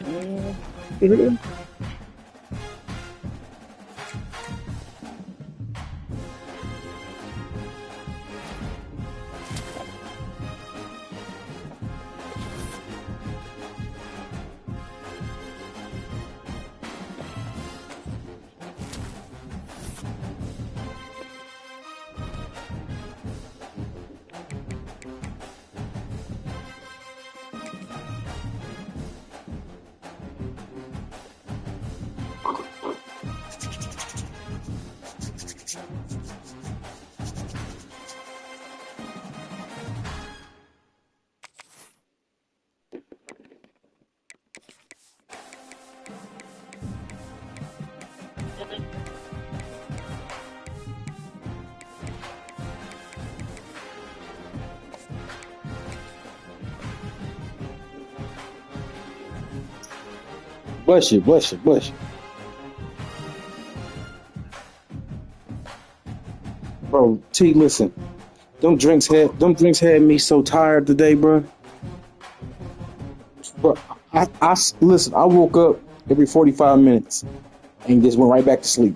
Yeah. Bless you, bless you, bless you. Bro, T, listen. Them drinks had me so tired today, bro. Bro, listen. I woke up every 45 minutes and just went right back to sleep.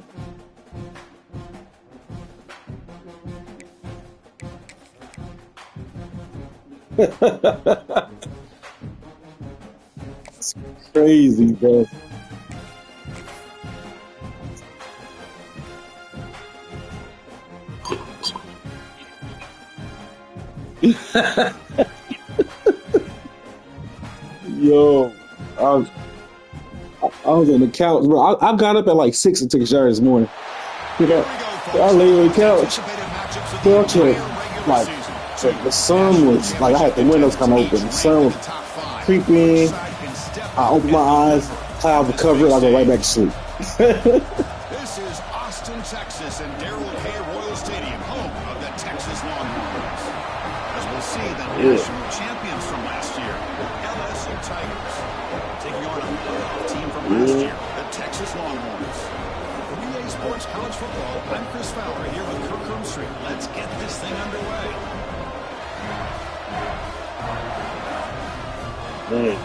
Crazy, bro. Yo, I was, I was on the couch, bro. I got up at like 6 and took a shower this morning. You know, I lay on the couch. Couch like the sun was like I had the windows kind of open. The sun was creeping. I opened my eyes, clouds were covered. I go right back to sleep. This is Austin, Texas, and Darrell K. Royal Stadium, home of the Texas Longhorns. As we'll see, the national champions from last year, LSU Tigers, taking on a team from last year, the Texas Longhorns. For Relay Sports College Football, I'm Chris Fowler here with Kirk Street. Let's get this thing underway. Man.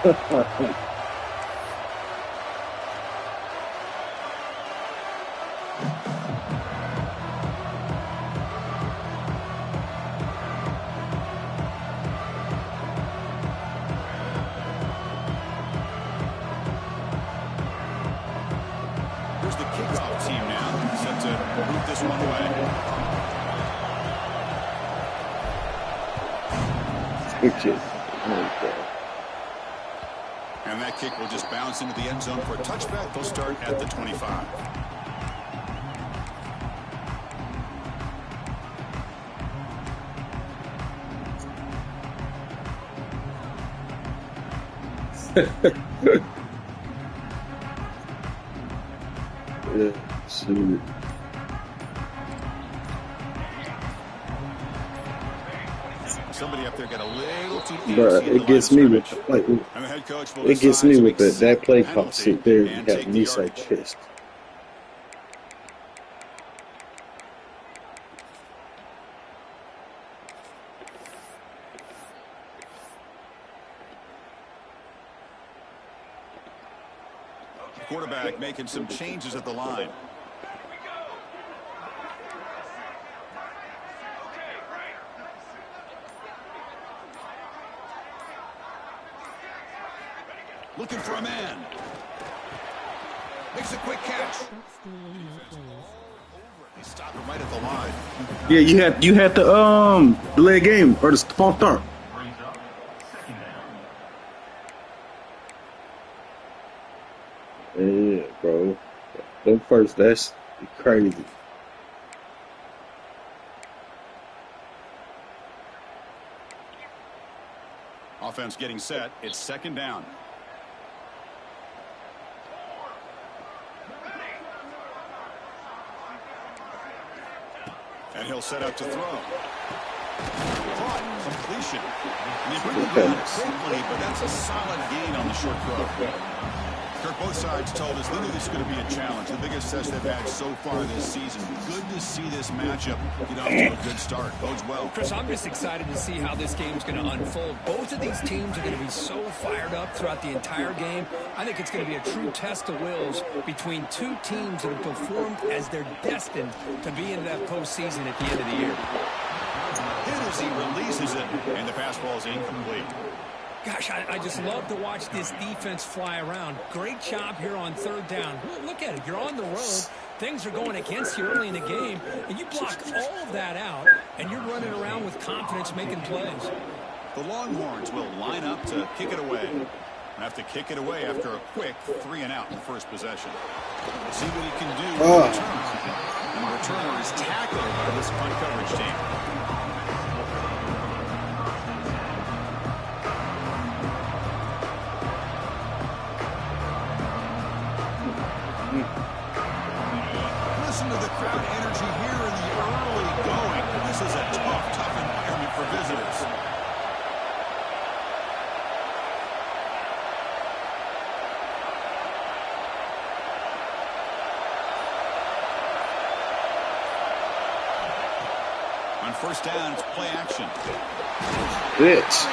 Here's the kickoff team now, set to move this one away. And that kick will just bounce into the end zone for a touchback. They'll start at the 25. Yeah, shoot. Somebody up there got a little too easy. But it gets me with like it gets me with that play call shit there. You got me so pissed. Quarterback making some changes at the line. Looking for a man. Makes a quick catch. They stop him right at the line. Yeah, you had the delay game or the false start. Yeah, bro. Them first, that's crazy. Offense getting set. It's second down. And he'll set up to throw. Caught. Completion. And they bring it down quickly, but that's a solid gain on the short throw. Kirk, both sides told us they knew this was going to be a challenge, the biggest test they've had so far this season. Good to see this matchup get off to a good start. Bodes well. Chris, I'm just excited to see how this game's going to unfold. Both of these teams are going to be so fired up throughout the entire game. I think it's going to be a true test of wills between two teams that have performed as they're destined to be in that postseason at the end of the year. Hit as he releases it, and the pass ball is incomplete. Gosh, I just love to watch this defense fly around. Great job here on third down. Look at it. You're on the road. Things are going against you early in the game, and you block all of that out, and you're running around with confidence making plays. The Longhorns will line up to kick it away. Have to kick it away after a quick 3-and-out in the first possession. Let's see what he can do with the return. And the returner is tackled by this punt coverage team. Listen to the crowd energy here in the early going. This is a tough environment for visitors. On first down, it's play action. Bitch.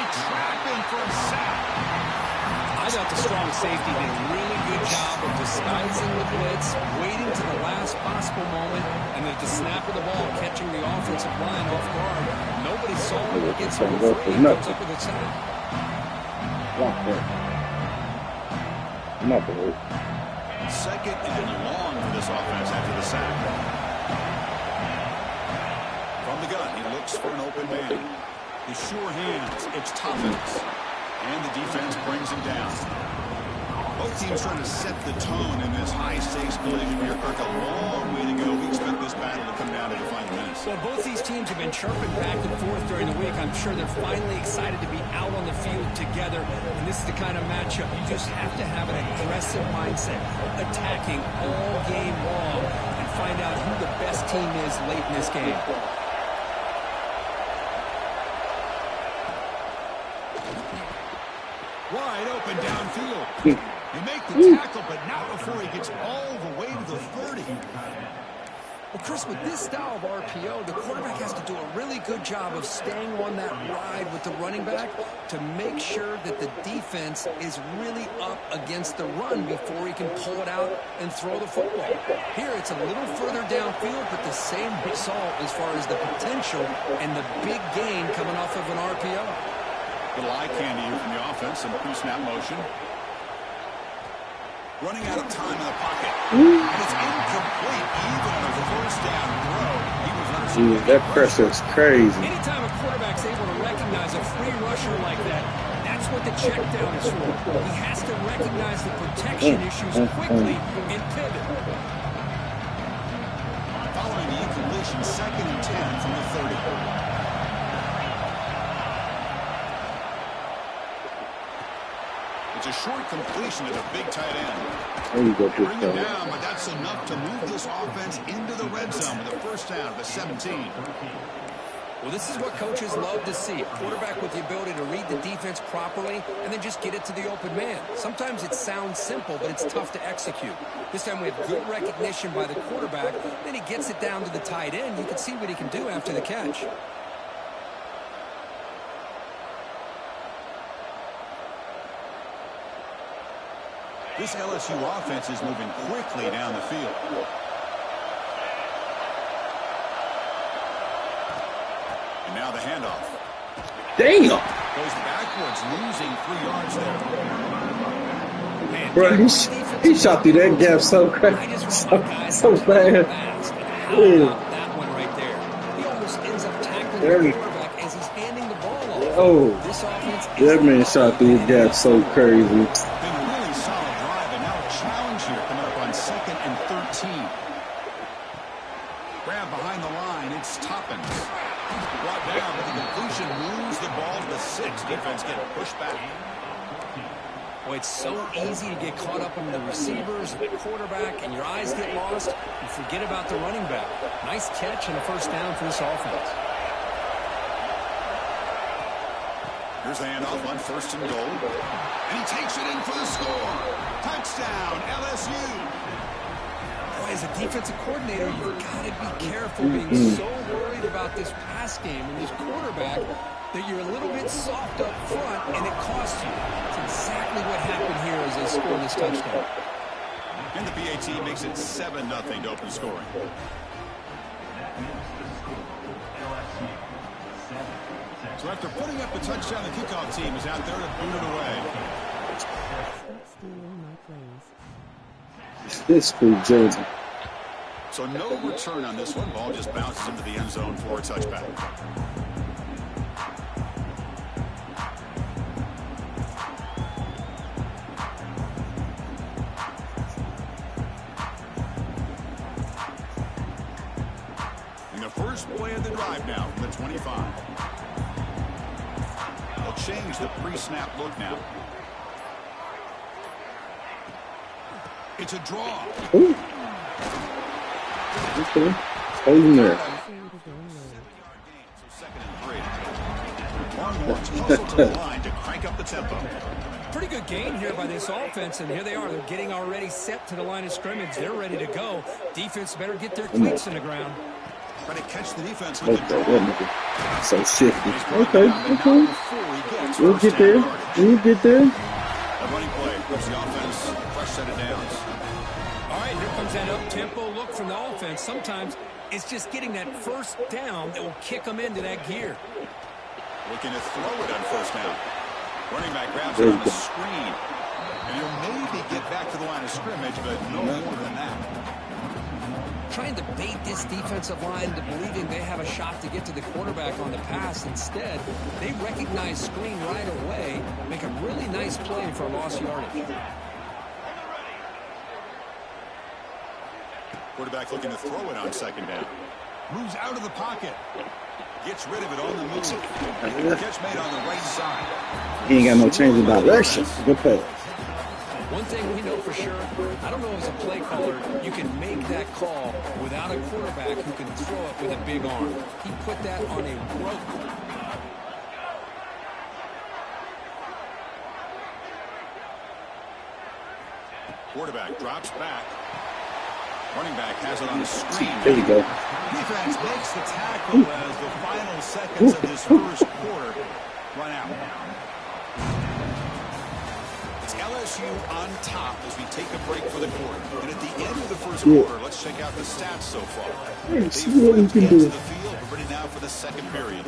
I thought the strong safety did a really good job of disguising the blitz, waiting to the last possible moment, and at the snap of the ball, catching the offensive line off guard. Nobody saw him. He gets him free. He comes up with a sack. Second and long for this offense after the sack. From the gun, he looks for an open man. His sure hands, it's Toppins. And the defense brings him down. Both teams trying to set the tone in this high-stakes collision here. Kirk, a long way to go. We expect this battle to come down to the final minutes. Well, both these teams have been chirping back and forth during the week. I'm sure they're finally excited to be out on the field together. And this is the kind of matchup you just have to have an aggressive mindset, attacking all game long, and find out who the best team is late in this game. Wide open downfield. You make the tackle, but not before he gets all the way to the 30. Well, Chris, with this style of RPO, the quarterback has to do a really good job of staying on that ride with the running back to make sure that the defense is really up against the run before he can pull it out and throw the football. Here, it's a little further downfield, but the same result as far as the potential and the big gain coming off of an RPO. Little eye candy here from the offense and pre-snap motion. Running out of time in the pocket. And it's incomplete even on a first down throw. Dude, that pressure is crazy. Anytime a quarterback's able to recognize a free rusher like that, that's what the check down is for. He has to recognize the protection issues quickly and pivot. Following the incompletion, 2nd and 10 from the 30. It's a short completion to the big tight end. There you go, Bring him down, but that's enough to move this offense into the red zone with a first down of the 17. Well, this is what coaches love to see. A quarterback with the ability to read the defense properly and then just get it to the open man. Sometimes it sounds simple, but it's tough to execute. This time we have good recognition by the quarterback. Then he gets it down to the tight end. You can see what he can do after the catch. This LSU offense is moving quickly down the field. And now the handoff. Damn! Goes backwards, losing 3 yards there. Man, Bro, he shot through that gap so crazy. So fast. How about that one right there? He almost ends up tackling the quarterback as he's handing the ball off. Oh, This offense that man shot through the gap so crazy. Grab behind the line, it's Toppins. Brought down, but the completion moves the ball to the 6. Defense getting pushed back. Boy, it's so easy to get caught up in the receivers and the quarterback, and your eyes get lost. You forget about the running back. Nice catch and a first down for this offense. Here's the handoff on 1st and goal. And he takes it in for the score. Touchdown, LSU. Boy, as a defensive coordinator, you've got to be careful being so worried about this pass game and this quarterback that you're a little bit soft up front, and it costs you. It's exactly what happened here as they score this touchdown. And the PAT makes it 7-0 to open scoring. So after putting up a touchdown, the kickoff team is out there to boot it away. This cool jersey. So no return on this one. Ball just bounces into the end zone for a touchback. And the first play of the drive now from the 25. They'll change the pre-snap look now. It's a draw. Ooh. Okay. Stay in there. Longhorns hustle to the line to crank up the tempo. Pretty good gain here by this offense, and here they are. They're getting already set to the line of scrimmage. They're ready to go. Defense better get their cleats in the ground. Try to catch the defense with the draw. So shifty. Okay. We'll get there. We'll get there. A running play gives the offense a fresh set of downs. All right, here comes that up-tempo look from the offense. Sometimes it's just getting that first down that will kick them into that gear. Looking to throw it on 1st down. Running back grabs it on the screen. And he'll maybe get back to the line of scrimmage, but no more than that. Trying to bait this defensive line to believing they have a shot to get to the quarterback on the pass. Instead, they recognize screen right away, make a really nice play for lost yardage. Quarterback looking to throw it on 2nd down. Moves out of the pocket. Gets rid of it on the move. Catch made on the right side. He ain't got no change in direction. Good pass. One thing we know for sure, I don't know as a play caller, you can make that call without a quarterback who can throw it with a big arm. He put that on a rope. Quarterback drops back. Running back has it on the screen. There you go. Defense makes the tackle as the final seconds of this first quarter run out. It's LSU on top as we take a break for the quarter. And at the end of the first quarter, let's check out the stats so far. They flipped into the field, ready now for the second period.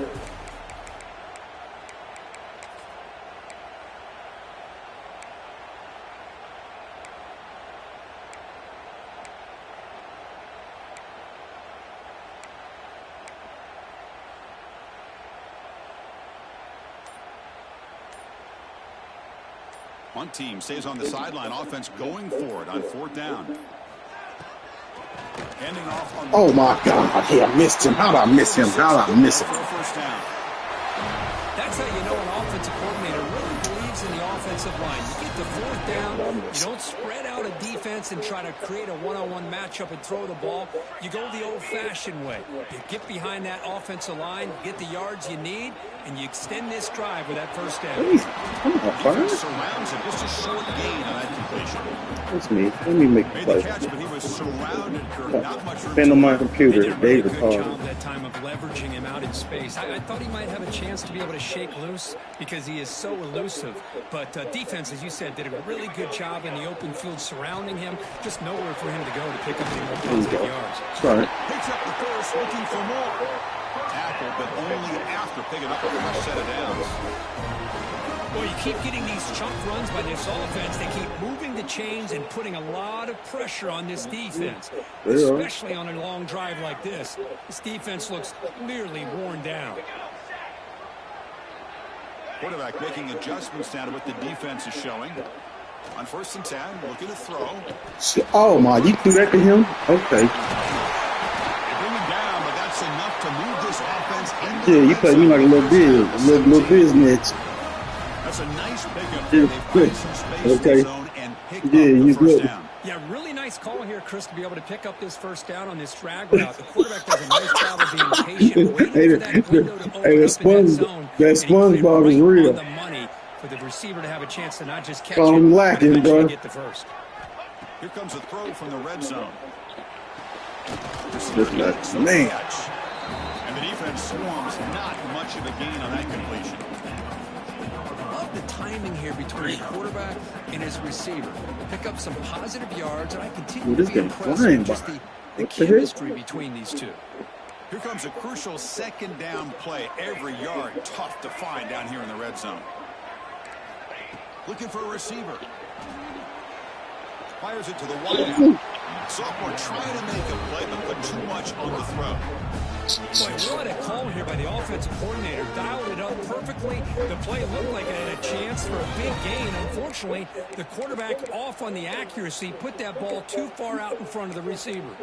One team stays on the sideline. Offense going for it on 4th down. Handing off on Oh my God! Hey, I missed him. How did I miss him? How did I miss him? for a first down. That's how you know an offensive coordinator really believes in the offensive line. You get to 4th down, you don't spread out a defense and try to create a one-on-one matchup and throw the ball. You go the old-fashioned way. You get behind that offensive line, get the yards you need, and you extend this drive with that first down. Defense surrounds him. Just a short gain on that completion. That's me. Let me make the Made the play. catch, but he was surrounded. Not much room. Depend on my They computer. did a really David good Carter. job that time of leveraging him out in space. I thought he might have a chance to be able to shake loose because he is so elusive. But defense, as you said, did a really good job in the open field surrounding him. Just nowhere for him to go to pick up any more positive yards. Sorry. Picks up the first, looking for more. Tackle, but only after picking up a fresh set of downs. Well, you keep getting these chunk runs by this offense. They keep moving the chains and putting a lot of pressure on this defense, especially on a long drive like this. This defense looks clearly worn down. Quarterback making adjustments now to what the defense is showing. On 1st and 10, looking to throw. Oh my! You threw that to him? Okay. They bring him down, but that's enough to move this offense into Yeah, the you red played me zone. like a little biz, little business. That's a nice pickup. Yeah, They find some space in okay. the zone and pick Yeah, up the you first good. down. Yeah, really nice call here, Chris, to be able to pick up this first down on this drag route. The quarterback does a nice job of being patient, waiting for that window to open up in that zone. That And he put it SpongeBob is right real. on the money for the receiver to have a chance to not just catch I'm it, but lacking, eventually bro. get the first. Here comes a throw from the red zone. This nuts, man. And the defense swarms, not much of a gain on that completion. Love the timing here between the quarterback and his receiver. Pick up some positive yards, and I continue to be impressed with just the chemistry between these two. Here comes a crucial second down play. Every yard tough to find down here in the red zone. Looking for a receiver. Fires it to the wideout. Sophomore trying to make a play, but put too much on the throw. Boy, what a call here by the offensive coordinator. Dialed it up perfectly. The play looked like it had a chance for a big gain. Unfortunately, the quarterback off on the accuracy, put that ball too far out in front of the receiver.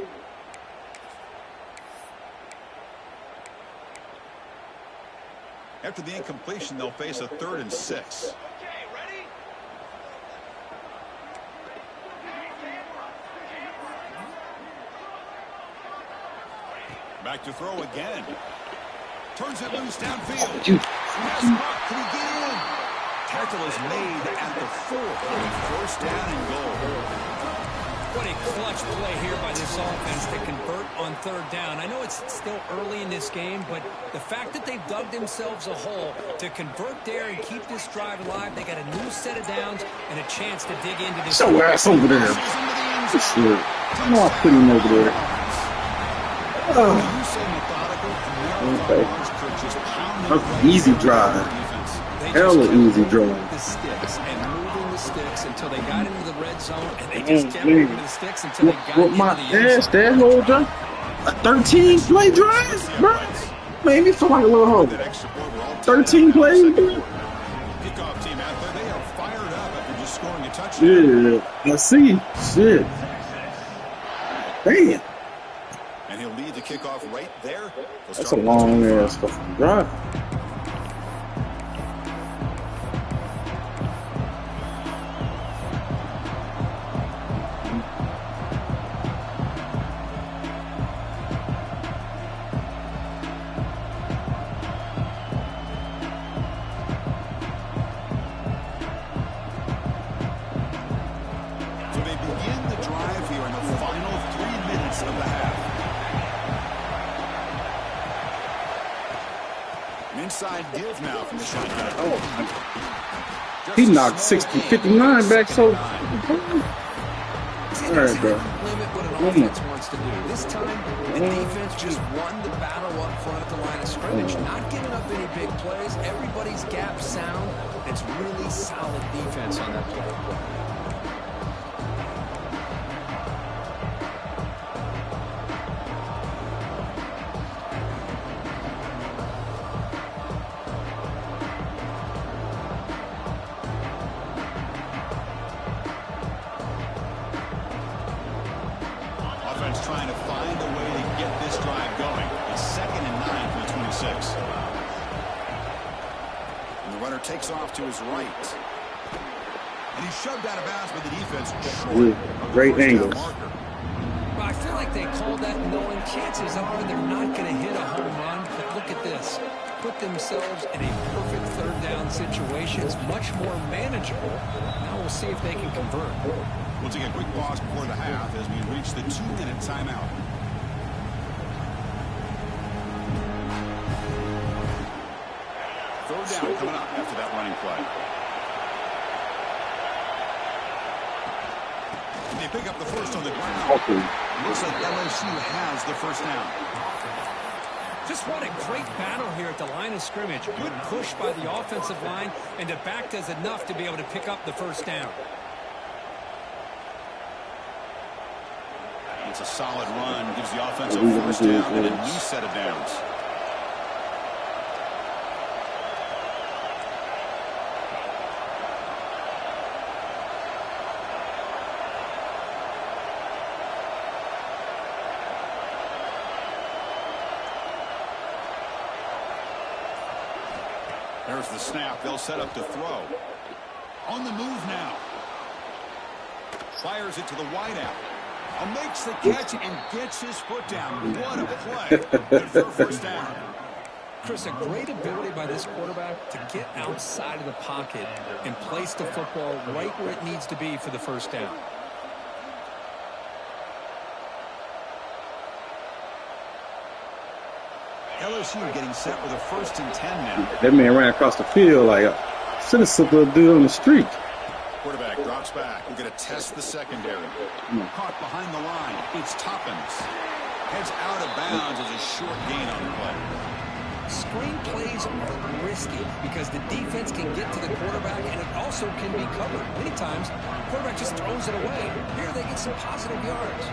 After the incompletion, they'll face a 3rd and 6. Back to throw again. Turns it loose downfield. Can he get in? Tackle is made at the 4. 1st down and goal. What a clutch play here by this offense to convert on 3rd down. I know it's still early in this game, but the fact that they've dug themselves a hole to convert there and keep this drive alive, they got a new set of downs and a chance to dig into this. So ass over there. Shit. I know I put him over there. Okay. That's easy drive. Hella easy drive. The sticks and moving the sticks until they got into the red zone, and they just kept moving the sticks until they got into the end zone. That whole drive, a 13-play drive, bro. Made me feel like a little home. 13 plays, bro. Kickoff team out there, they are fired up after just scoring a touchdown. Yeah, I see. Shit. Damn. And he'll lead the kickoff right there. That's a long ass fucking drive. So they begin the drive here in the final 3 minutes of the half. An inside give now from the shotgun. Oh, he knocked 59 back so. All right, bro. Limit what an offense wants to do. This time, the defense just won the battle up front at the line of scrimmage. Not giving up any big plays. Everybody's gap sound. It's really solid defense on that play. Offense trying to find a way to get this drive going. It's 2nd and 9 from the 26. And the runner takes off to his right. And he's shoved out of bounds by the defense. Great angles. Well, I feel like they called that knowing chances are they're not going to hit a home run. But look at this. Put themselves in a perfect 3rd down situation. It's much more manageable. Now we'll see if they can convert. We'll take a quick pause before the half as we reach the 2-minute timeout. Third down coming up after that running play. They pick up the first on the ground. Looks like LSU has the first down. Just what a great battle here at the line of scrimmage. Good push by the offensive line, and the back does enough to be able to pick up the first down. It's a solid run. Gives the offense a first down and a new set of downs. There's the snap. They'll set up to throw. On the move now. Fires it to the wideout. Makes the catch and gets his foot down. What a play. Good for a first down. Chris, a great ability by this quarterback to get outside of the pocket and place the football right where it needs to be for the first down. LSU getting set with a 1st and 10 now. That man ran across the field like should have slipped a dude on the street. Quarterback drops back. We're going to test the secondary. Caught behind the line. It's Toppins. Heads out of bounds as a short gain on the play. Screen plays are risky because the defense can get to the quarterback and it also can be covered. Many times, the quarterback just throws it away. Here they get some positive yards.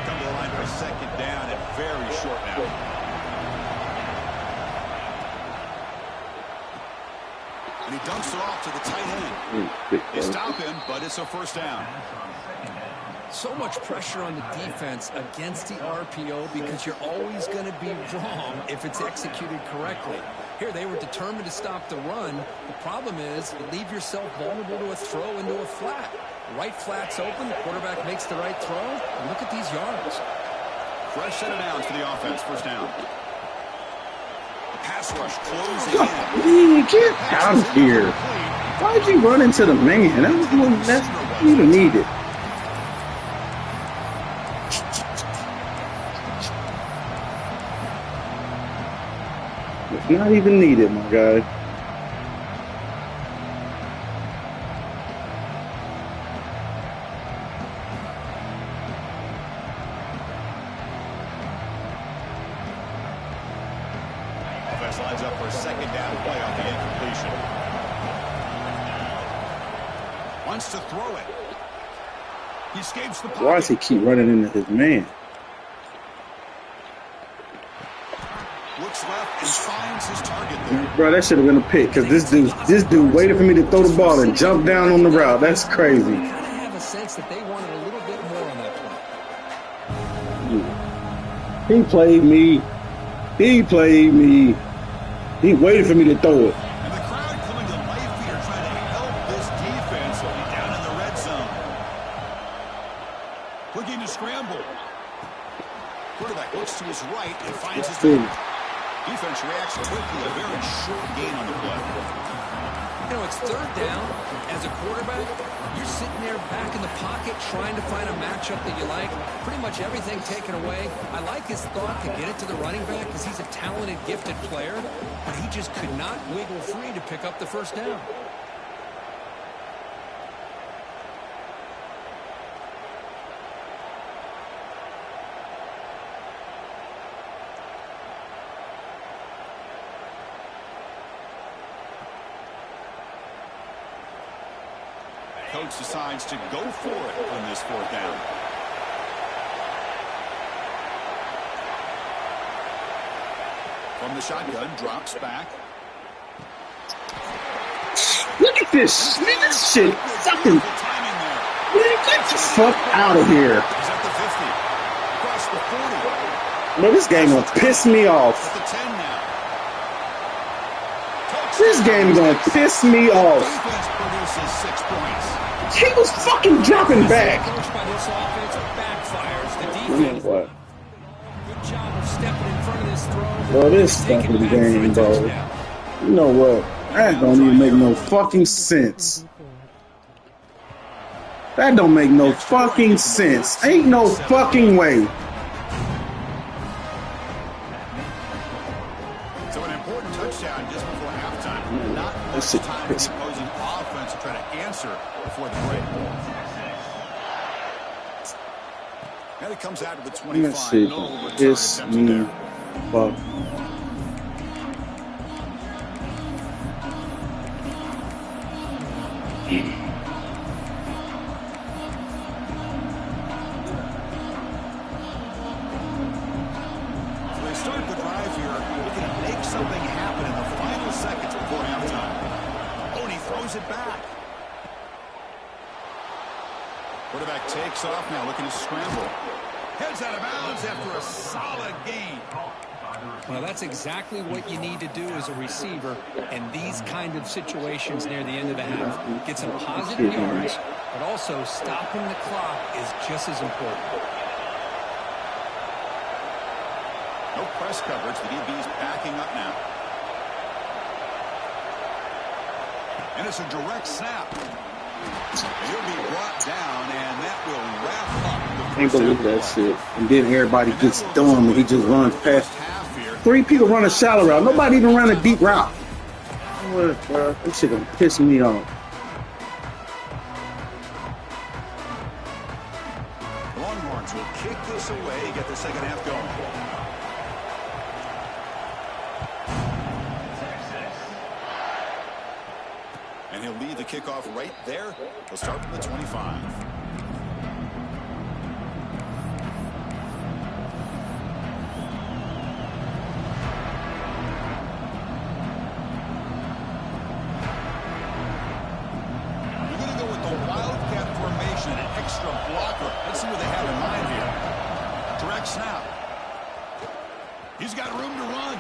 Come to the line for 2nd down and very short now. And he dumps it off to the tight end. They stop him, but it's a first down. So much pressure on the defense against the RPO because you're always going to be wrong if it's executed correctly. Here they were determined to stop the run. The problem is you leave yourself vulnerable to a throw into a flat. Right flat's open, the quarterback makes the right throw, and look at these yards. Fresh set of downs for the offense, first down. The pass rush closing in. Get out of here. Why'd you run into the man? That was one that you needed. It's not even needed, my guy. Offense lines up for a 2nd down play on the incompletion. Wants to throw it. He escapes the pocket. Why does he keep running into his man? Looks left and finds his target there. Bro, that should have been a pick because this dude waited for me to throw the ball and jump down on the route. That's crazy. I kind of have a sense that they wanted a little bit more on that play. He played me. He played me. He waited for me to throw it. And the crowd coming to life here trying to help this defense be down in the red zone. Looking to scramble. Quarterback looks to his right and finds his target. Defense reacts quickly. A very short gain on the play. You know, it's 3rd down. As a quarterback, you're sitting there back in the pocket trying to find a matchup that you like. Pretty much everything taken away. I like his thought to get it to the running back because he's a talented, gifted player, but he just could not wiggle free to pick up the first down. Coach decides to go for it on this 4th down. From the shotgun, drops back. Look at this. Man, this shit fucking. Man, get the fuck out of here. He's at the 50. Across the 40. Man, this game gonna piss me off. At the 10 now. This game gonna piss me off. Defense produces 6 points. He was fucking dropping back. Coached by this offense backfires. The You know defense. what? Good job of stepping in front of this throw. Bro, this Take it fucking back for a game, bro. touchdown. You know what? That don't even make no fucking sense. That don't make no fucking sense. Ain't no fucking way. So an important touchdown just before halftime. Not much time for the opposing offense to try to answer before the break. And it comes out to the 25. That shit No return piss attempted me there. fuck. So they start the drive here, looking to make something happen in the final seconds before halftime. Oh, and he throws it back. Quarterback takes off now, looking to scramble. Heads out of bounds after a solid gain. Well, that's exactly what you need to do as a receiver in these kind of situations near the end of the half. Get some positive yards, but also stopping the clock is just as important. No press coverage. The DB's backing up now. And it's a direct snap. He'll be brought down, and that will wrap up the Can't first believe half that of play. shit. And then everybody gets dumb and he just runs past. 3 people run a shallow route. Nobody even run a deep route. What, bro? That shit gonna piss me off. Longhorns will kick this away to get the second half going. And he'll lead the kickoff right there. He'll start from the 25. Extra blocker. Let's see what they have in mind here. Direct snap. He's got room to run.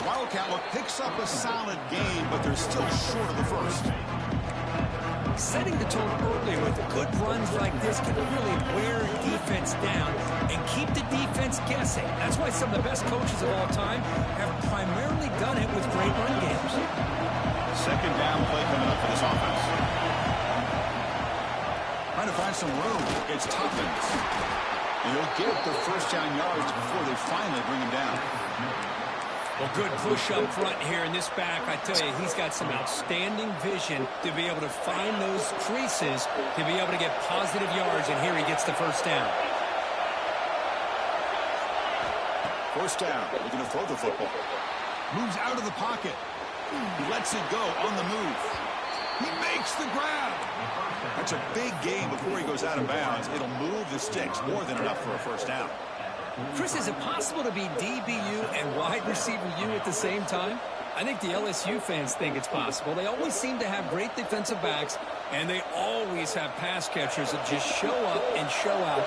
Wildcat picks up a solid game, but they're still short of the first. Setting the tone early with good runs like this can really wear defense down and keep the defense guessing. That's why some of the best coaches of all time have primarily done it with great run games. Second down play coming up for this offense. Trying to find some room. It's Tuffins. And he'll get the first down yards before they finally bring him down. Well, good push up front here in this back. I tell you, he's got some outstanding vision to be able to find those creases, to be able to get positive yards, and here he gets the first down. First down. Looking to throw the football. Moves out of the pocket. He lets it go on the move. He makes the grab. That's a big gain before he goes out of bounds. It'll move the sticks more than enough for a first down. Chris, is it possible to be DBU and wide receiver U at the same time? I think the LSU fans think it's possible. They always seem to have great defensive backs, and they always have pass catchers that just show up and show out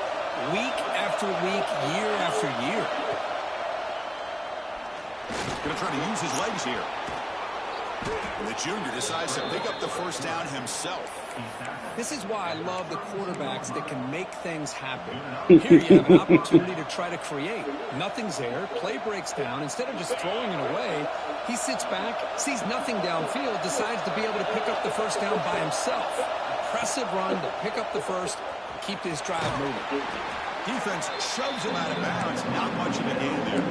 week after week, year after year. Going to try to use his legs here. The junior decides to pick up the first down himself. This is why I love the quarterbacks that can make things happen. Here you have an opportunity to try to create. Nothing's there. Play breaks down. Instead of just throwing it away, he sits back, sees nothing downfield, decides to be able to pick up the first down by himself. Impressive run to pick up the first, keep this drive moving. Defense shoves him out of bounds. Not much of a gain there.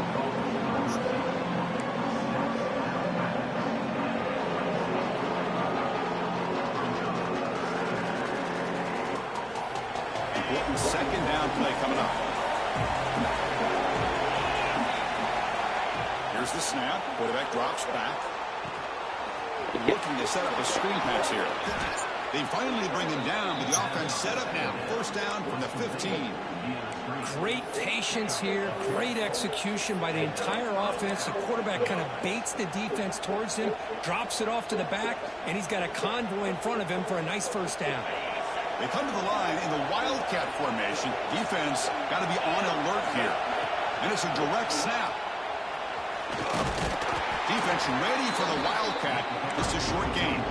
Second down play coming up. Here's the snap. Quarterback drops back. Looking to set up a screen pass here. They finally bring him down, but the offense set up now. First down from the 15. Great patience here. Great execution by the entire offense. The quarterback kind of baits the defense towards him, drops it off to the back, and he's got a convoy in front of him for a nice first down. They come to the line in the Wildcat formation. Defense got to be on alert here. And it's a direct snap. Defense ready for the Wildcat. Just a short gain.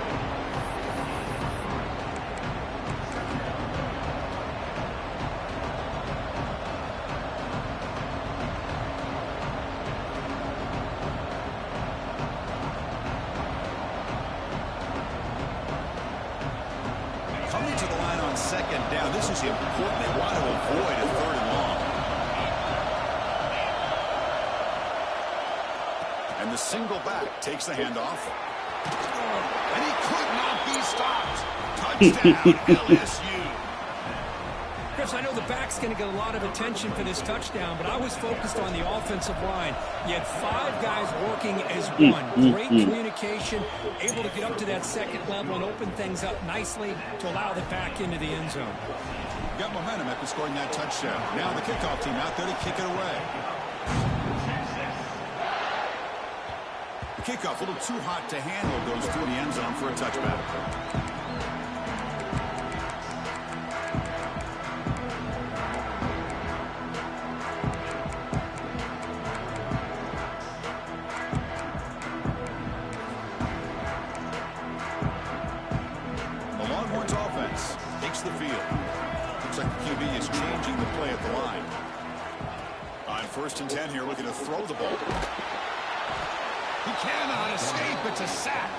Second down. This is important. They want to avoid a third and long. And the single back takes the handoff. And he could not be stopped. Touchdown, LSU. Chris, I know the back's going to get a lot of attention for this touchdown, but I was focused on the offensive line. You had 5 guys working as one. Great communication, able to get up to that second level and open things up nicely to allow the back into the end zone. Got momentum after scoring that touchdown. Now the kickoff team out there to kick it away. The kickoff a little too hot to handle, goes through the end zone for a touchback. to be is changing the play at the line. On 1st and 10 here, looking to throw the ball. He cannot escape. It's a sack.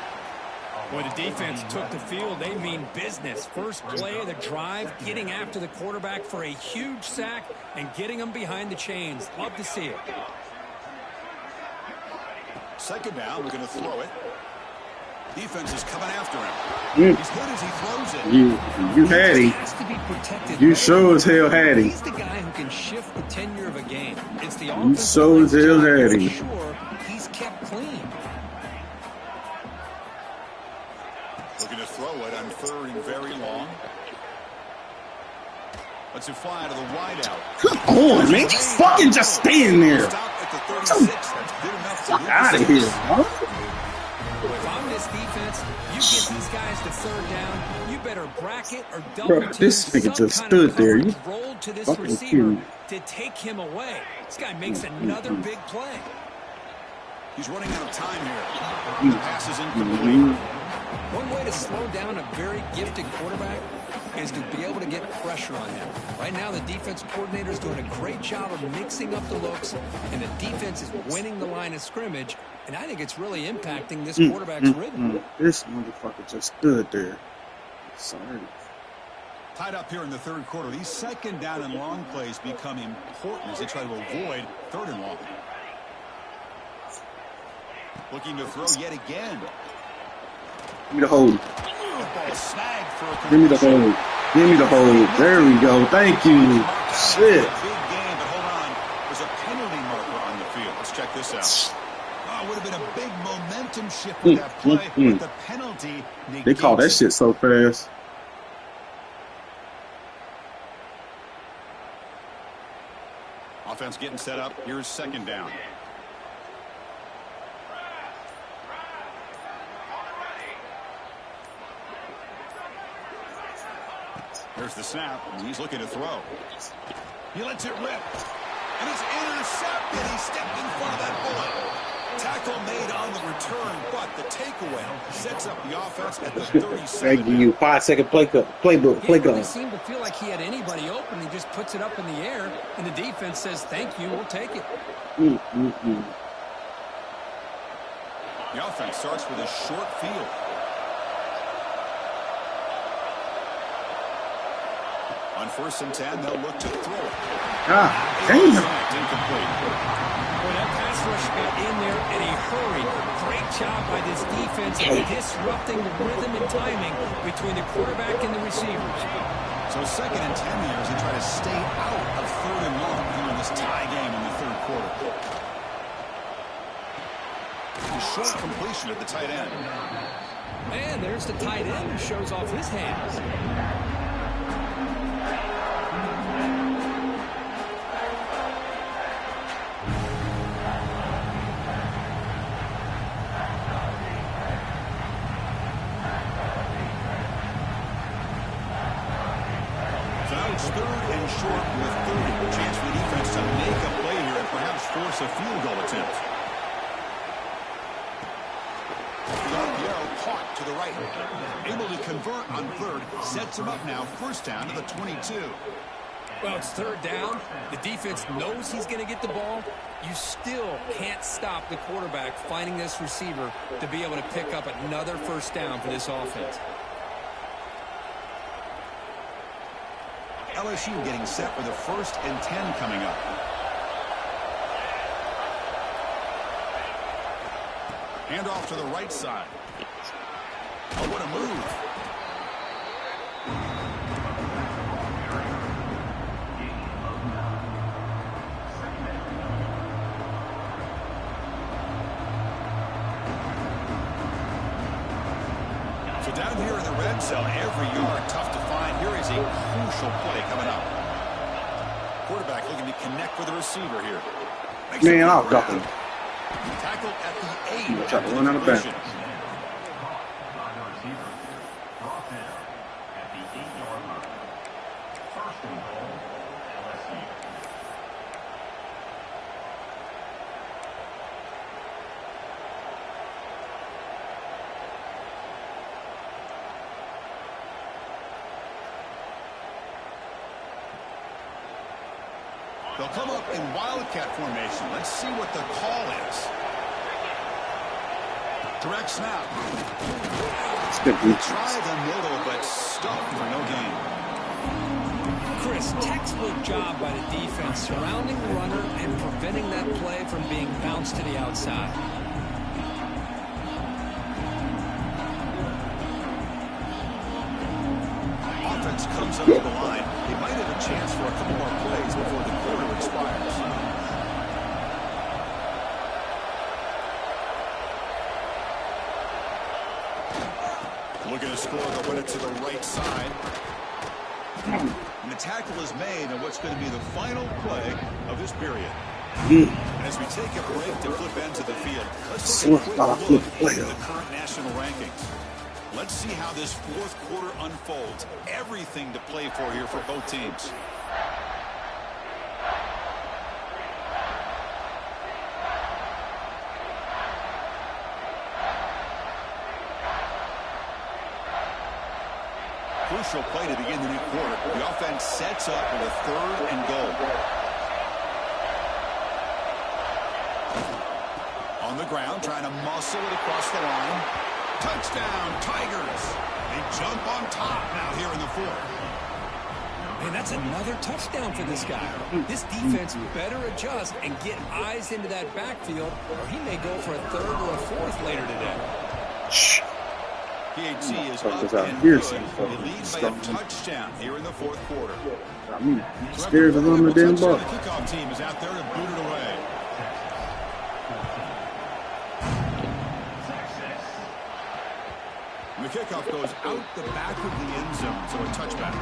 Boy, the defense took the field. They mean business. First play of the drive, getting after the quarterback for a huge sack and getting him behind the chains. Love to see it. 2nd down, we're going to throw it. Defense is coming after him. He's good as he throws it. You had him. Has to be protected. You sure as hell had him. He's the guy who can shift the tenure of a game. It's the You sure as hell had him. Sure, he's kept clean. Looking to throw it on 3rd and very long. Lets it fly to the wideout. Come on, man. Just stand there. Stop at the 36. That's good enough to Fuck out of here, bro. If I'm this defense, you get these guys to 3rd down, you better bracket or double Bro, this nigga just stood there. You roll to this fucking receiver kidding. to take him away. This guy makes another big play. He's running out of time here. The pass is incomplete. One way to slow down a very gifted quarterback is to be able to get pressure on him. Right now, the defense coordinator is doing a great job of mixing up the looks, and the defense is winning the line of scrimmage, and I think it's really impacting this quarterback's rhythm. This motherfucker just stood there. Sorry. Tied up here in the 3rd quarter. These 2nd down and long plays become important as they try to avoid 3rd and long. Looking to throw yet again. Give me the hold. Ball snagged for a Give me the hold. Give me the hold. There we go. Thank you. Shit. Big game, but hold on. There's a penalty marker on the field. Let's check this out. Oh, it would have been a big momentum shift with that play, but the penalty negates. They call that shit so fast. Offense getting set up. Here's 2nd down. There's the snap, and he's looking to throw. He lets it rip, and it's intercepted. He stepped in front of that bullet. Tackle made on the return, but the takeaway sets up the offense at the 37. Thank you. 5-second playbook. He didn't really seem to feel like he had anybody open. He just puts it up in the air, and the defense says, thank you, we'll take it. The offense starts with a short field. On 1st and 10, they'll look to throw it. Damn. Incomplete. Boy, that pass rush got in there in a hurry. Great job by this defense in disrupting the rhythm and timing between the quarterback and the receivers. So 2nd and 10 here as they try to stay out of 3rd and long here in this tie game in the 3rd quarter. A short completion at the tight end. And there's the tight end who shows off his hands. It's 3rd and short with 30. A chance for the defense to make a play here and perhaps force a field goal attempt. The RPO caught to the right. Able to convert on 3rd. Sets him up now. 1st down to the 22. Well, it's 3rd down. The defense knows he's going to get the ball. You still can't stop the quarterback finding this receiver to be able to pick up another 1st down for this offense. LSU getting set with a 1st and 10 coming up. Hand off to the right side. Oh, what a move. So down here in the red zone, every yard tough to find. Here is a crucial play coming up. Quarterback looking to connect with the receiver here. Man, I'll duck him. Tackled at the 8. Try to run out of bounds. They'll come up in wildcat formation. Let's see what the call is. Direct snap. Try the middle, but stuffed for no gain. Chris, textbook job by the defense surrounding the runner and preventing that play from being bounced to the outside. Offense comes up to the line. They might have a chance for a couple more plays before the quarter expires. Looking to score, they'll win it to the right side. And the tackle is made on what's going to be the final play of this period. As we take a break to flip ends of the field, let's take a quick look at the current national rankings. Let's see how this fourth quarter unfolds. Everything to play for here for both teams. Crucial play to begin the new quarter. The offense sets up with a 3rd and goal. On the ground, trying to muscle it across the line. Touchdown, Tigers. They jump on top now here in the 4th. Man, that's another touchdown for this guy. This defense better adjust and get eyes into that backfield, or he may go for a 3rd or a 4th later today. PHC is up and good. They lead by a touchdown here in the 4th quarter. I'm scared to run the damn ball. The kickoff team is out there to boot it away. The kickoff goes out the back of the end zone, so a touchback.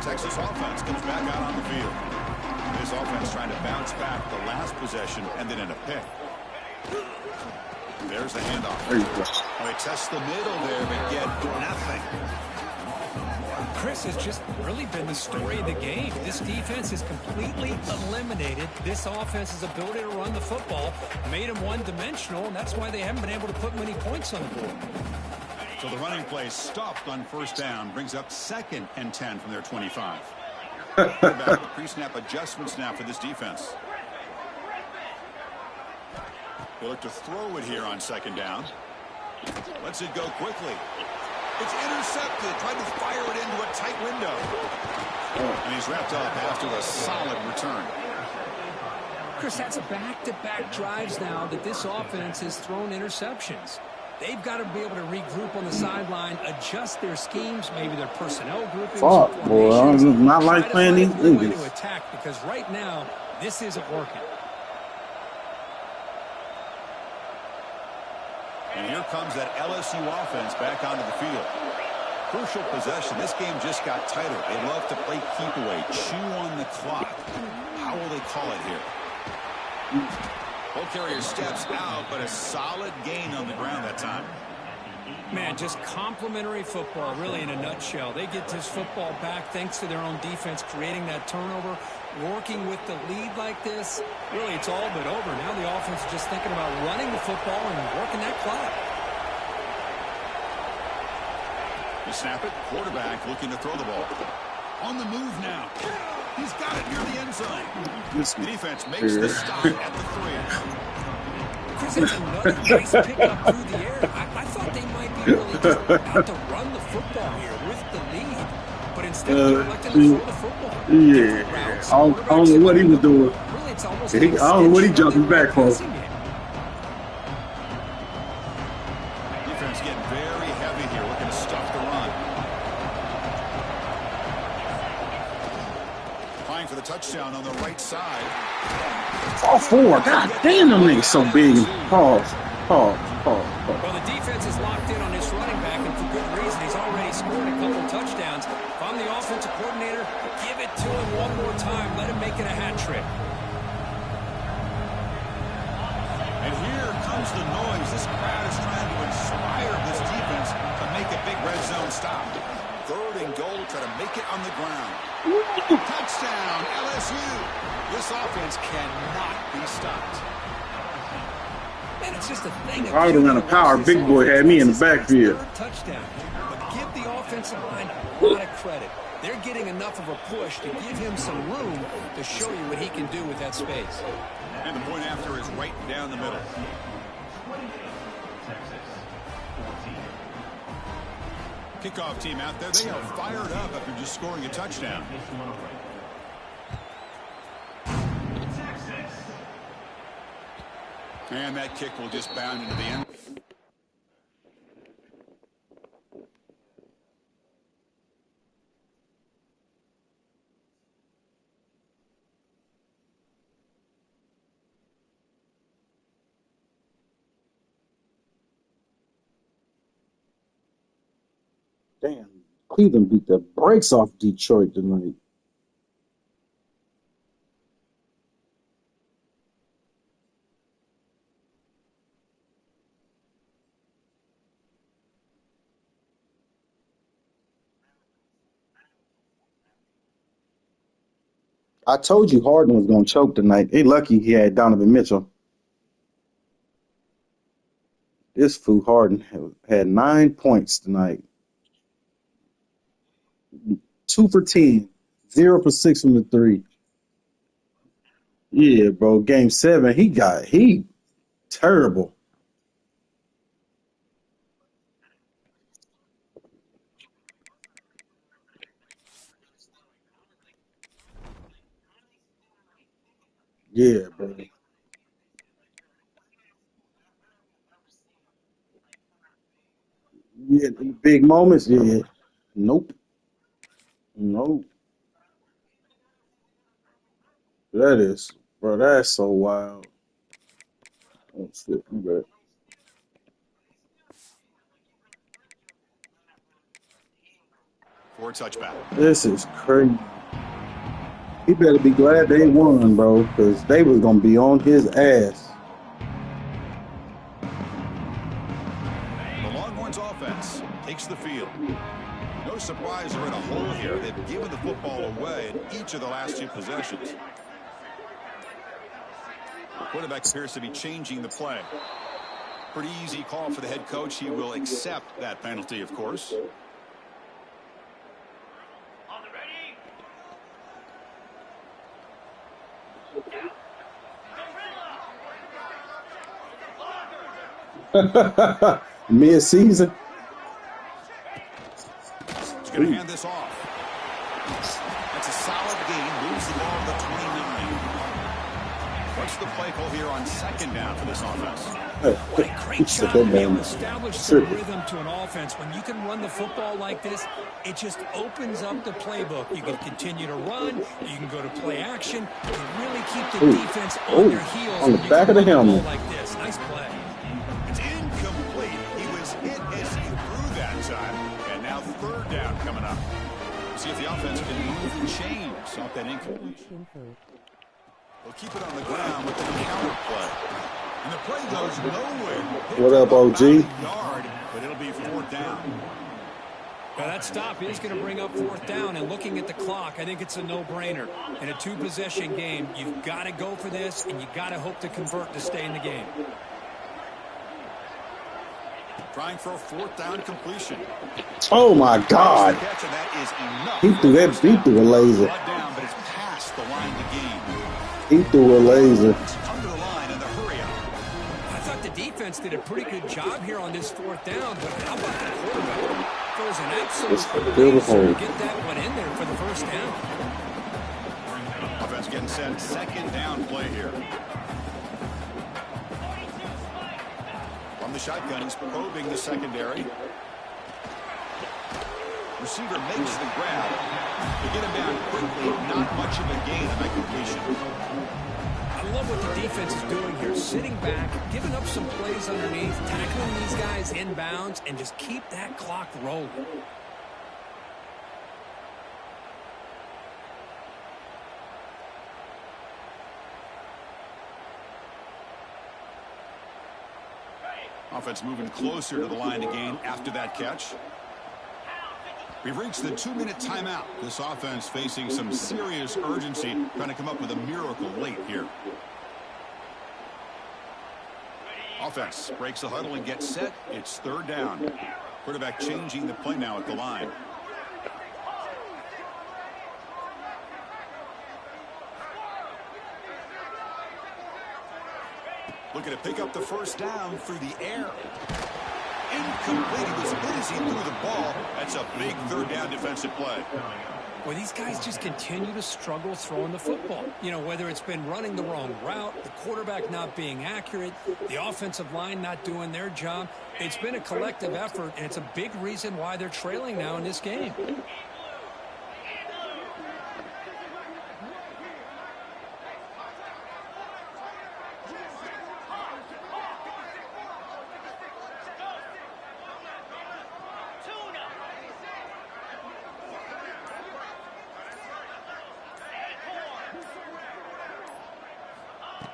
Texas offense comes back out on the field. This offense trying to bounce back the last possession and then in a pick. There's the handoff. There you go. They test the middle there, but get nothing. Chris has just really been the story of the game. This defense has completely eliminated this offense's ability to run the football, made them one-dimensional, and that's why they haven't been able to put many points on the board. So the running play stopped on 1st down, brings up 2nd and 10 from their 25. Back the pre-snap adjustments now for this defense. They look to throw it here on 2nd down. Lets it go quickly. It's intercepted. Tried to fire it into a tight window. And he's wrapped up after a solid return. Chris, that's back-to-back drives now that this offense has thrown interceptions. They've got to be able to regroup on the sideline, adjust their schemes, maybe their personnel groupings. Fuck, boy, I do not like playing these niggas. To attack because right now, this isn't working. And here comes that LSU offense back onto the field. Crucial possession. This game just got tighter. They love to play keep away, chew on the clock. How will they call it here? Ball carrier steps out, but a solid gain on the ground that time. Man, just complimentary football, really, in a nutshell. They get this football back thanks to their own defense, creating that turnover, working with the lead like this. Really, it's all but over. Now the offense is just thinking about running the football and working that clock. They snap it. Quarterback looking to throw the ball. On the move now. He's got it near the end zone. The defense makes the stop at the 3. Chris, it's another nice pickup through the air. I thought they might be really just about to run the football here with the lead. But instead of electing to throw the football. Yeah. I don't know what he was doing. Really, it's almost I don't know what he jumping back for. Defense getting very heavy here, looking to stuff the run. Applying for the touchdown on the right side. All 4. God damn, them niggas so big. Pause. Well, the defense is locked in on this running back, and for good reason. He's already scored a couple touchdowns. If I'm the offensive coordinator, give it to him one more time. Let him make it a hat trick. And here comes the noise. This crowd is trying to inspire this defense to make a big red zone stop. 3rd and goal, try to make it on the ground. Touchdown, LSU. This offense cannot be stopped. And it's just a thing of I would have beauty run a to power. watch this Big boy offense. had me in the That's his backfield. third touchdown. But give the offensive line a lot of credit. They're getting enough of a push to give him some room to show you what he can do with that space. And the point after is right down the middle. Kickoff team out there. They are fired up after just scoring a touchdown. And that kick will just bound into the end. Damn, Cleveland beat the brakes off Detroit tonight. I told you Harden was going to choke tonight. They lucky he had Donovan Mitchell. This fool Harden had 9 points tonight. 2 for 10. 0 for 6 from the three. Yeah, bro. Game 7, he terrible. Yeah, bro. Yeah, in the big moments, yeah. Nope. Nope. That is, bro, that's so wild. Oh, shit. I'm bad. For a touchback. This is crazy. He better be glad they won, bro, because they was going to be on his ass. The Longhorns offense takes the field. No surprise they're in a hole here. They've given the football away in each of the last 2 possessions. The quarterback appears to be changing the play. Pretty easy call for the head coach. He will accept that penalty, of course. Mid-season. He's going to hand this off. That's a solid gain. Moves the ball to the 29. What's the play call here on 2nd down for this offense? What a great job to be able to establish some rhythm to an offense. When you can run the football like this, it just opens up the playbook. You can continue to run. You can go to play action. You really keep the defense on their heels. On the back of the helmet. Like this. Nice play. It's incomplete. He was hit as he threw that time. And now 3rd down coming up. See if the offense can move and change off that incompletion. They'll keep it on the ground with the counter play. And the play goes nowhere. What up, OG? Yard, but it'll be 4th down. Well, that stop is going to bring up 4th down, and looking at the clock, I think it's a no-brainer. In a 2-possession game, you've got to go for this, and you've got to hope to convert to stay in the game. Trying for a 4th down completion. Oh, my God. He threw a laser. Down, but it's past the line to gain. He threw a laser. Under the line in the hurry up. I thought the defense did a pretty good job here on this 4th down, but how about the quarterback? Throws an absolute laser to get that one in there for the 1st down. Offense getting set. 2nd down play here. From the shotgun, he's probing the secondary. Receiver makes the grab. To get him down quickly, not much of a gain on that completion. I love what the defense is doing here. Sitting back, giving up some plays underneath, tackling these guys inbounds, and just keep that clock rolling. Offense moving closer to the line to gain after that catch. We've reached the 2-minute timeout. This offense facing some serious urgency, trying to come up with a miracle late here. Offense breaks the huddle and gets set. It's 3rd down. Quarterback changing the play now at the line. Looking to pick up the 1st down through the air. Incomplete. He was busy through the ball. That's a big 3rd down defensive play. Well, these guys just continue to struggle throwing the football. You know, whether it's been running the wrong route, the quarterback not being accurate, the offensive line not doing their job. It's been a collective effort, and it's a big reason why they're trailing now in this game.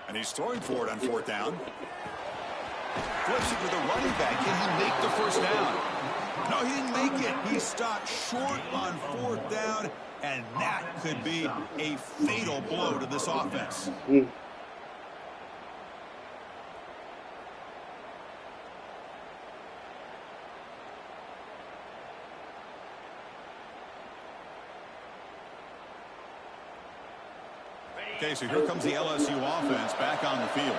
And he's throwing for it on 4th down. Flips it to the running back. Can he make the 1st down? No, he didn't make it. He stopped short on 4th down, and that could be a fatal blow to this offense. Okay, so here comes the LSU offense back on the field.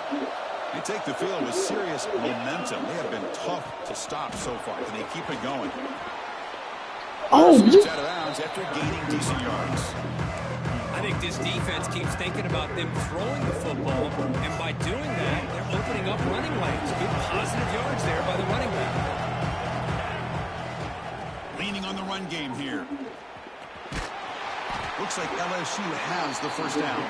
They take the field with serious momentum. They have been tough to stop so far. Can they keep it going? Oh, Shoots out of bounds after gaining decent yards. I think this defense keeps thinking about them throwing the football, and by doing that, they're opening up running lanes. Good positive yards there by the running back. Leaning on the run game here. Looks like LSU has the 1st down.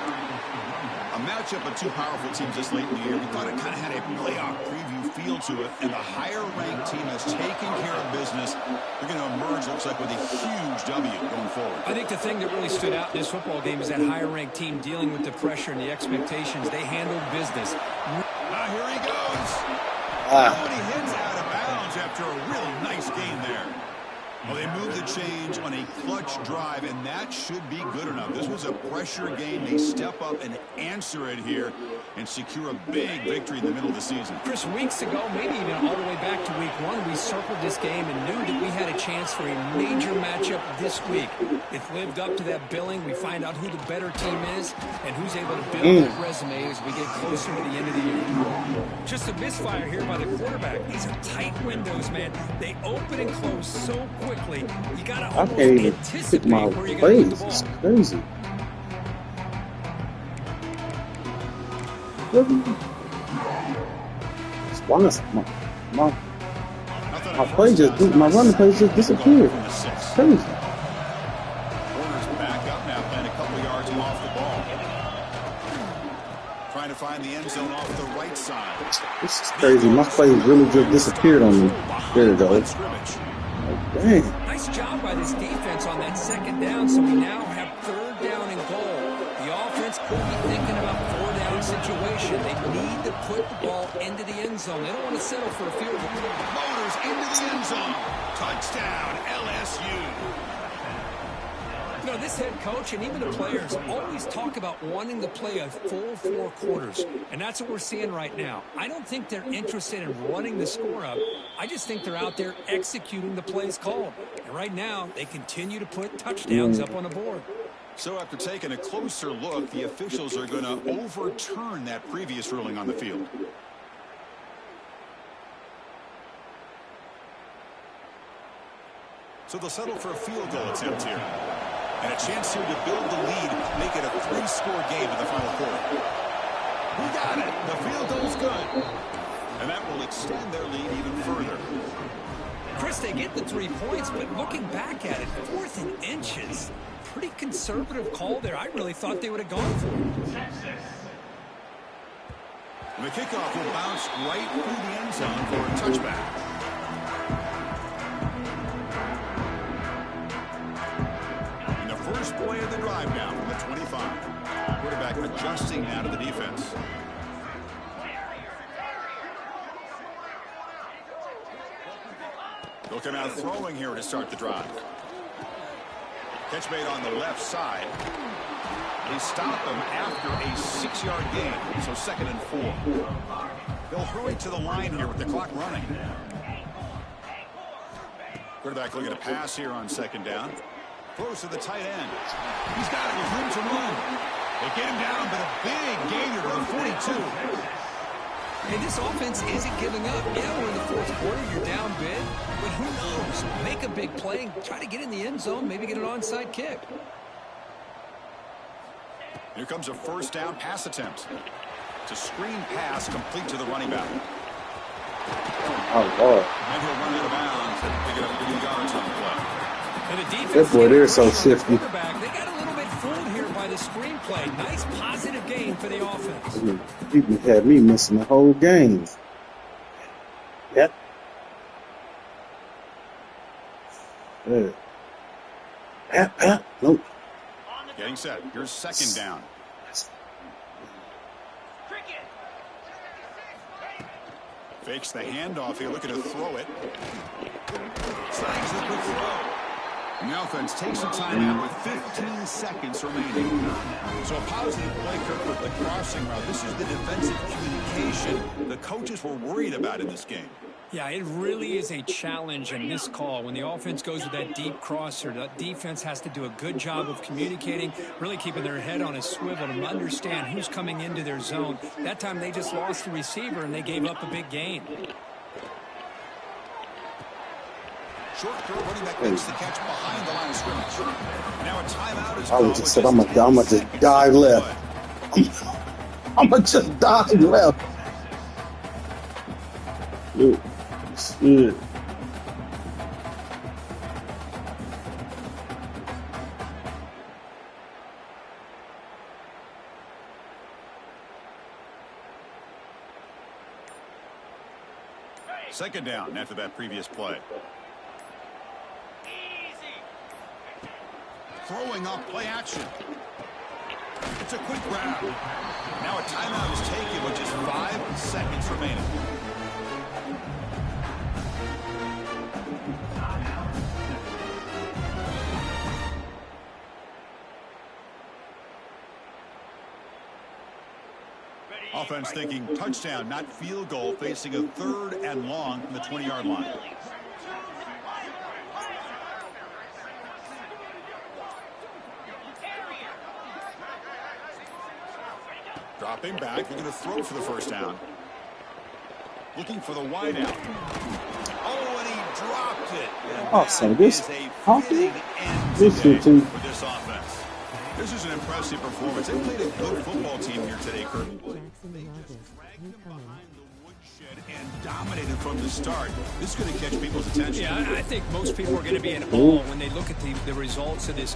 A matchup of 2 powerful teams this late in the year. We thought it kind of had a playoff preview feel to it, and the higher-ranked team has taken care of business. They're going to emerge, looks like, with a huge W going forward. I think the thing that really stood out in this football game is that higher-ranked team dealing with the pressure and the expectations. They handled business. Here he goes. And he heads out of bounds after a really nice gain there. Well, they moved the change on a clutch drive, and that should be good enough. This was a pressure game. They step up and answer it here and secure a big victory in the middle of the season. Chris, weeks ago, maybe even all the way back to week 1, we circled this game and knew that we had a chance for a major matchup this week. It's lived up to that billing. We find out who the better team is and who's able to build that resume as we get closer to the end of the year. Just a misfire here by the quarterback. These are tight windows, man. They open and close so quickly. You gotta I can't even pick my plays. It's crazy. Why is my play just my running play just disappeared? It's crazy. Corner's back up now, playing a couple yards off the ball. Trying to find the end zone off the right side. This is crazy. My play really just disappeared on me. There it goes. Dang. Nice job by this defense on that 2nd down, so we now have 3rd down and goal. The offense could be thinking about 4-down situation. They need to put the ball into the end zone. They don't want to settle for a field goal. Motors into the end zone. Touchdown, LSU. You know, this head coach and even the players always talk about wanting to play a full 4 quarters, and that's what we're seeing right now. I don't think they're interested in running the score up. I just think they're out there executing the plays called. And right now, they continue to put touchdowns up on the board. So after taking a closer look, the officials are going to overturn that previous ruling on the field. So they'll settle for a field goal attempt here. And a chance here to build the lead, make it a 3-score game in the final quarter. We got it. The field goal's good. And that will extend their lead even further. Chris, they get the 3 points, but looking back at it, 4th and inches. Pretty conservative call there. I really thought they would have gone for it. And the kickoff will bounce right through the end zone for a touchback. First play of the drive now from the 25. Quarterback adjusting now to the defense. They'll come out throwing here to start the drive. Catch made on the left side. They stop him after a 6-yard gain, so 2nd and 4. They'll hurry to the line here with the clock running. Quarterback looking to pass here on 2nd down. Throws to the tight end. He's got it with room to run. They get him down, but a big gainer to the 42. Hey, this offense isn't giving up. Yeah, we're in the 4th quarter. You're down big. But who knows? Make a big play and try to get in the end zone. Maybe get an onside kick. Here comes a 1st down pass attempt. It's a screen pass complete to the running back. Oh, Lord. And he'll run out of bounds and pick it up 50 yards on the play. And the defense, that boy there is so shifty. They got a little bit fooled here by the screenplay. Nice positive gain for the offense. You had me missing the whole game. Yep. Nope. Getting set. Here's 2nd down. Fakes the handoff here, looking to throw it. Slides the quick throw. And the offense takes a timeout with 15 seconds remaining. So a positive play, Kirk, with the crossing route. This is the defensive communication the coaches were worried about in this game. Yeah, it really is a challenge in this call. When the offense goes with that deep crosser, the defense has to do a good job of communicating, really keeping their head on a swivel to understand who's coming into their zone. That time they just lost the receiver and they gave up a big gain. Short throw, running back makes the catch behind the line of scrimmage. Now a timeout is I would just said I'm gonna just dive left. I'm gonna just dive left. Dude. Yeah. Second down after that previous play. Throwing off play action. It's a quick grab. Now a timeout is taken with just 5 seconds remaining. Offense thinking touchdown, not field goal, facing a 3rd and long from the 20-yard line. Dropping back, looking to throw for the 1st down. Looking for the wide out. Oh, and he dropped it. So this is a Hawkeye? end This today shit too. for this offense. This is an impressive performance. They played a good football team here today, Kirk. They just dragged them behind the woodshed and dominated from the start. This is going to catch people's attention. Yeah, I think most people are going to be in awe when they look at the results of this